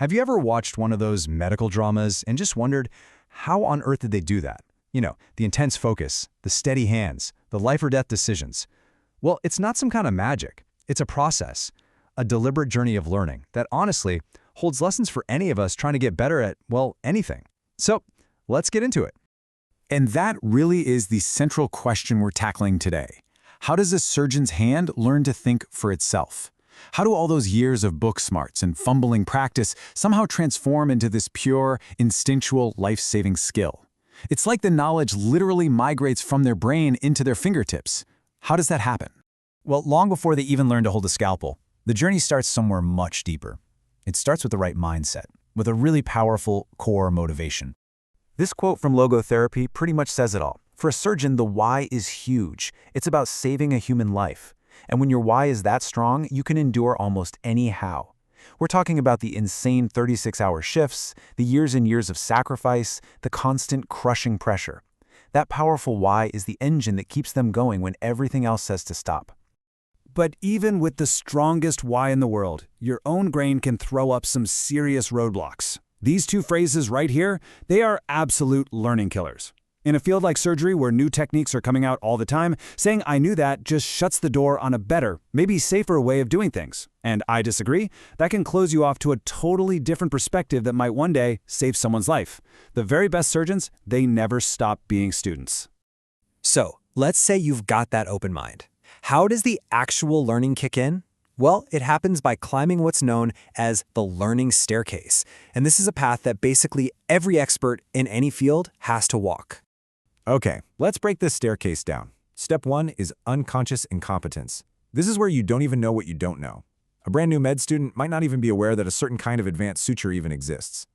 Have you ever watched one of those medical dramas and just wondered, how on earth did they do that? The intense focus, the steady hands, the life or death decisions. Well, it's not some kind of magic. It's a process, a deliberate journey of learning that honestly holds lessons for any of us trying to get better at, well, anything. So let's get into it. And that really is the central question we're tackling today. How does a surgeon's hand learn to think for itself? How do all those years of book smarts and fumbling practice somehow transform into this pure, instinctual, life-saving skill? It's like the knowledge literally migrates from their brain into their fingertips. How does that happen? Well, long before they even learn to hold a scalpel, the journey starts somewhere much deeper. It starts with the right mindset, with a really powerful core motivation. This quote from logotherapy pretty much says it all. For a surgeon, the why is huge. It's about saving a human life. And when your why is that strong, you can endure almost any how. We're talking about the insane 36-hour shifts, the years and years of sacrifice, the constant crushing pressure. That powerful why is the engine that keeps them going when everything else says to stop. But even with the strongest why in the world, your own brain can throw up some serious roadblocks. These two phrases right here, they are absolute learning killers. In a field like surgery where new techniques are coming out all the time, saying "I knew that" just shuts the door on a better, maybe safer way of doing things. And I disagree. That can close you off to a totally different perspective that might one day save someone's life. The very best surgeons, they never stop being students. So, let's say you've got that open mind. How does the actual learning kick in? Well, it happens by climbing what's known as the learning staircase. And this is a path that basically every expert in any field has to walk. Okay, let's break this staircase down. Step 1 is unconscious incompetence. This is where you don't even know what you don't know. A brand new med student might not even be aware that a certain kind of advanced suture even exists.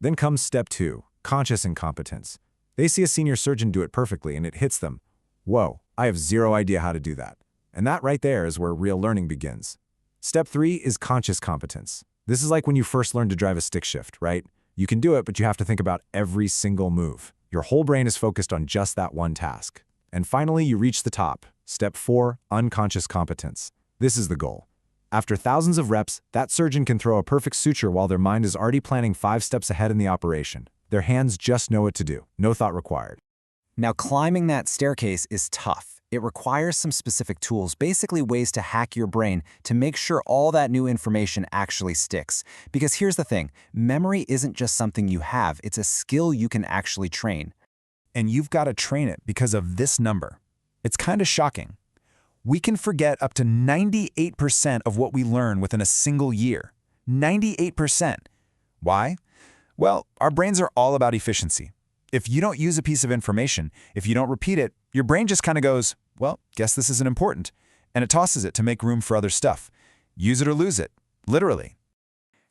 Then comes step 2, conscious incompetence. They see a senior surgeon do it perfectly and it hits them. Whoa, I have zero idea how to do that. And that right there is where real learning begins. Step 3 is conscious competence. This is like when you first learn to drive a stick shift, right? You can do it, but you have to think about every single move. Your whole brain is focused on just that one task. And finally, you reach the top. Step 4, unconscious competence. This is the goal. After thousands of reps, that surgeon can throw a perfect suture while their mind is already planning 5 steps ahead in the operation. Their hands just know what to do. No thought required. Now, climbing that staircase is tough. It requires some specific tools, basically ways to hack your brain to make sure all that new information actually sticks. Because here's the thing, memory isn't just something you have, it's a skill you can actually train. And you've got to train it because of this number. It's kind of shocking. We can forget up to 98% of what we learn within a single year. 98%. Why? Well, our brains are all about efficiency. If you don't use a piece of information, if you don't repeat it, your brain just kind of goes, well, guess this isn't important. And it tosses it to make room for other stuff. Use it or lose it, literally.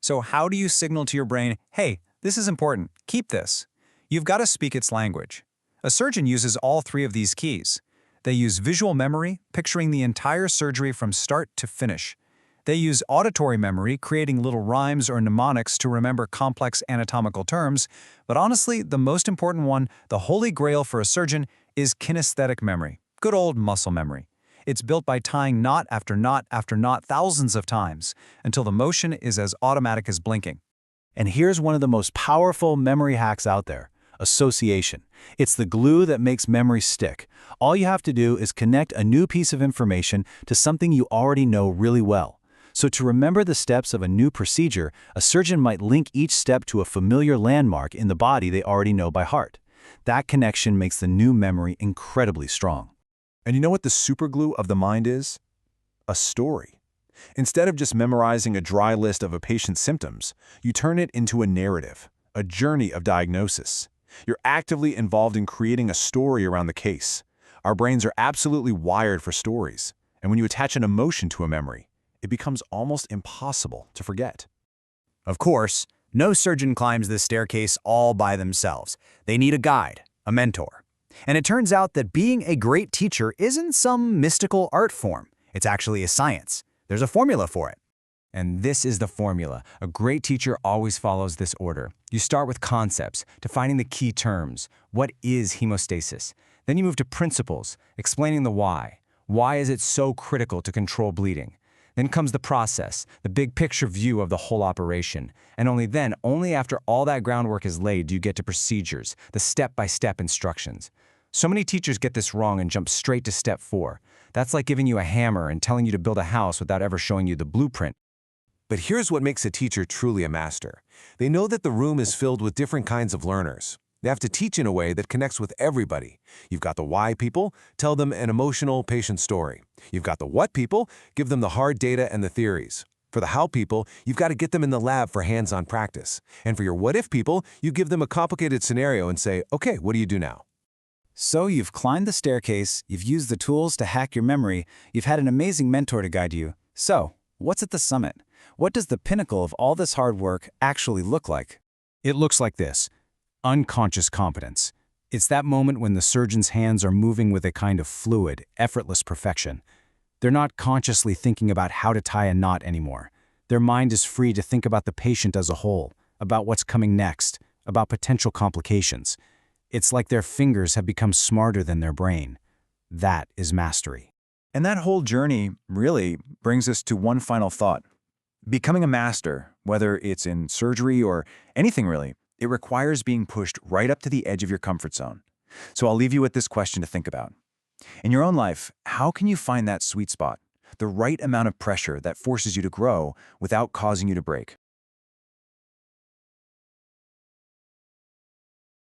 So how do you signal to your brain, hey, this is important, keep this? You've got to speak its language. A surgeon uses all 3 of these keys. They use visual memory, picturing the entire surgery from start to finish. They use auditory memory, creating little rhymes or mnemonics to remember complex anatomical terms. But honestly, the most important one, the holy grail for a surgeon, is kinesthetic memory, good old muscle memory. It's built by tying knot after knot after knot thousands of times until the motion is as automatic as blinking. And here's one of the most powerful memory hacks out there, association. It's the glue that makes memory stick. All you have to do is connect a new piece of information to something you already know really well. So to remember the steps of a new procedure, a surgeon might link each step to a familiar landmark in the body they already know by heart. That connection makes the new memory incredibly strong. And you know what the superglue of the mind is? A story. Instead of just memorizing a dry list of a patient's symptoms, you turn it into a narrative, a journey of diagnosis. You're actively involved in creating a story around the case. Our brains are absolutely wired for stories. And when you attach an emotion to a memory, it becomes almost impossible to forget. Of course, no surgeon climbs this staircase all by themselves. They need a guide, a mentor. And it turns out that being a great teacher isn't some mystical art form. It's actually a science. There's a formula for it. And this is the formula. A great teacher always follows this order. You start with concepts, defining the key terms. What is hemostasis? Then you move to principles, explaining the why. Why is it so critical to control bleeding? Then comes the process, the big picture view of the whole operation. And only then, only after all that groundwork is laid, do you get to procedures, the step-by-step instructions. So many teachers get this wrong and jump straight to step 4. That's like giving you a hammer and telling you to build a house without ever showing you the blueprint. But here's what makes a teacher truly a master. They know that the room is filled with different kinds of learners. They have to teach in a way that connects with everybody. You've got the why people, tell them an emotional, patient story. You've got the what people, give them the hard data and the theories. For the how people, you've got to get them in the lab for hands-on practice. And for your what if people, you give them a complicated scenario and say, okay, what do you do now? So you've climbed the staircase, you've used the tools to hack your memory, you've had an amazing mentor to guide you. So, what's at the summit? What does the pinnacle of all this hard work actually look like? It looks like this: unconscious competence. It's that moment when the surgeon's hands are moving with a kind of fluid, effortless perfection. They're not consciously thinking about how to tie a knot anymore. Their mind is free to think about the patient as a whole, about what's coming next, about potential complications. It's like their fingers have become smarter than their brain. That is mastery. And that whole journey really brings us to one final thought. Becoming a master, whether it's in surgery or anything really, it requires being pushed right up to the edge of your comfort zone. So I'll leave you with this question to think about. In your own life, how can you find that sweet spot, the right amount of pressure that forces you to grow without causing you to break?